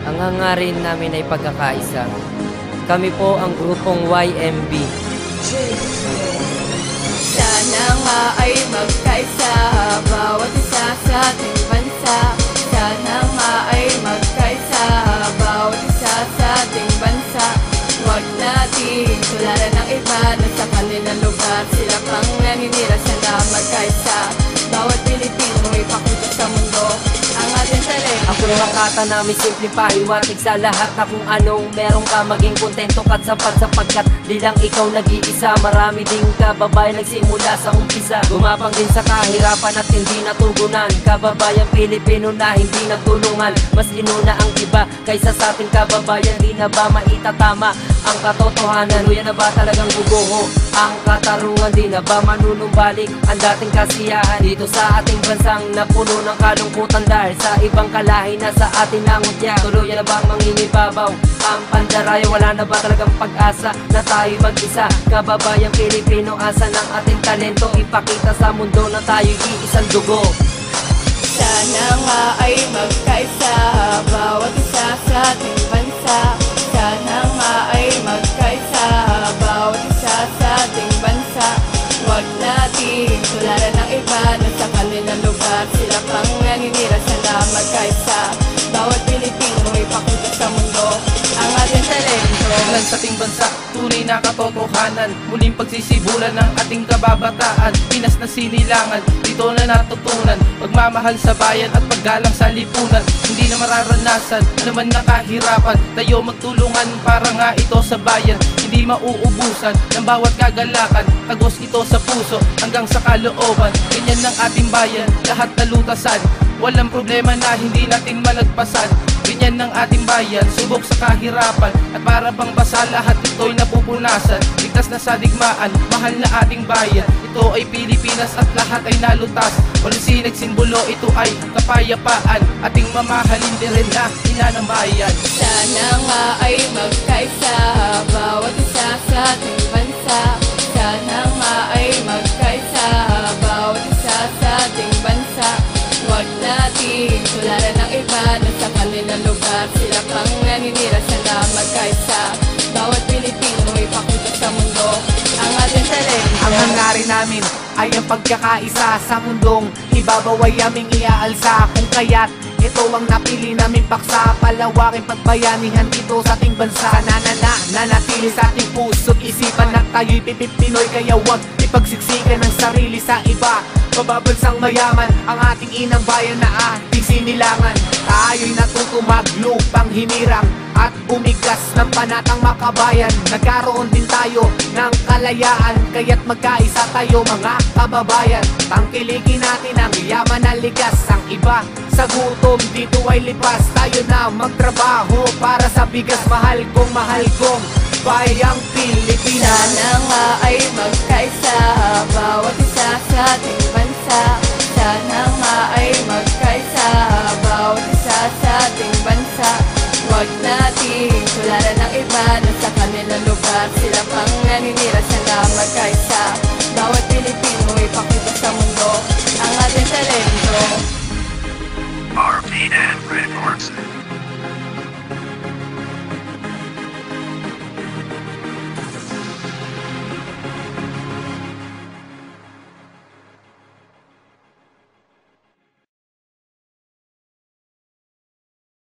Ang hangarin namin ay pagkakaisa. Kami po ang grupong YMB. Sana nga ay magkaisa, bawat isa sa ating bansa. Sana nga ay magkaisa, bawat isa sa ating bansa. Huwag natin tularan ng iba na sa kanilang lugar sila pang naninira. Sana magkaisa, bawat Pilipino ay pakutok sa mundo ang ating talento. Ako makata namin simpleng pahiwatig sa lahat na kung anong meron ka maging kontento kat sapat sapagkat di lang ikaw nag-iisa. Marami ding kababayan nagsimula sa umpisa, gumapang din sa kahirapan at hindi natugunan. Kababayan Pilipino na hindi nagtulungan, mas inuna ang iba kaysa sa ating kababayan. Di na ba maitatama ang katotohanan? O yan na ba talagang guguho ang katarungan? Di na ba manunumbalik ang dating kasiyahan dito sa ating bansang napuno ng kalungkutan dahil sa ibang kalahi na sa atin nangutya? Tuluyan na bang mangingibabaw ang pandaraya? Wala na ba talagang pag-asa na tayo mag-isa? Kababayang Pilipino, asa ng ating talento? Ipakita sa mundo na tayo iisang dugo. Sana nga ay magkaisa, bawat isa sa ating bansa. Sana nga ay magkaisa, bawat isa sa ating bansa. Huwag natin tularan ng iba na sa kanilang lugar sila pang naninira. Sana magkaisa, bawat Pilipino ay pakutok sa mundo ang ating talento. Lang sa ating bansa, tunay na katotohanan, muling pagsisibulan ng ating kababataan. Pinas na sinilangan, dito na natutunan pagmamahal sa bayan at paggalang sa lipunan. Hindi na mararanasan anuman na kahirapan, tayo magtulungan para nga ito sa bayan. Hindi mauubusan ng bawat kagalakan, tagos ito sa puso hanggang sa kalooban. Ganyan ng ating bayan, lahat nalutasan, walang problema na hindi natin malagpasan. Ganyan ng ating bayan, subok sa kahirapan at para bang basa lahat ito'y napupunasan. Ligtas na sa digmaan, mahal na ating bayan. Ito ay Pilipinas at lahat ay nalutas. Walang sinagsimbolo, ito ay kapayapaan. Ating mamahalin din rin na ina ng bayan. Sana nga ay magkaisa, bawat isa sa ating bansa. Sana nga ay magkaisa, bawat isa sa ating bansa. Huwag natin tularan ng iba na sa kanilang lugar sila pang naninira. Sana magkaisa, bawat Pilipino ay pakutok sa mundo ang ating talento. Ang hangarin namin ay ang pagkakaisa sa mundong ibabaw ay aming iaalsa. Kung kaya't ito ang napili namin paksa, palawakin pagbayanihan dito sa ating bansa. Nanatili sa ating puso't isipan na tayo'y Pinoy, kaya huwag ipagsiksikan ng sarili sa iba. Mababansang mayaman ang ating inang bayan na ating sinilangan. Tayo'y natuto maglupang hinirang at bumigas ng panatang makabayan. Nagkaroon din tayo ng kalayaan, kaya't magkaisa tayo mga kababayan. Tangkilikin natin ang yaman na ligas, ang iba sa gutom dito ay lipas. Tayo na magtrabaho para sa bigas, mahal kong bayang Pilipinas. Sana nga ay magkaisa, bawat isa sa ating bansa. Sana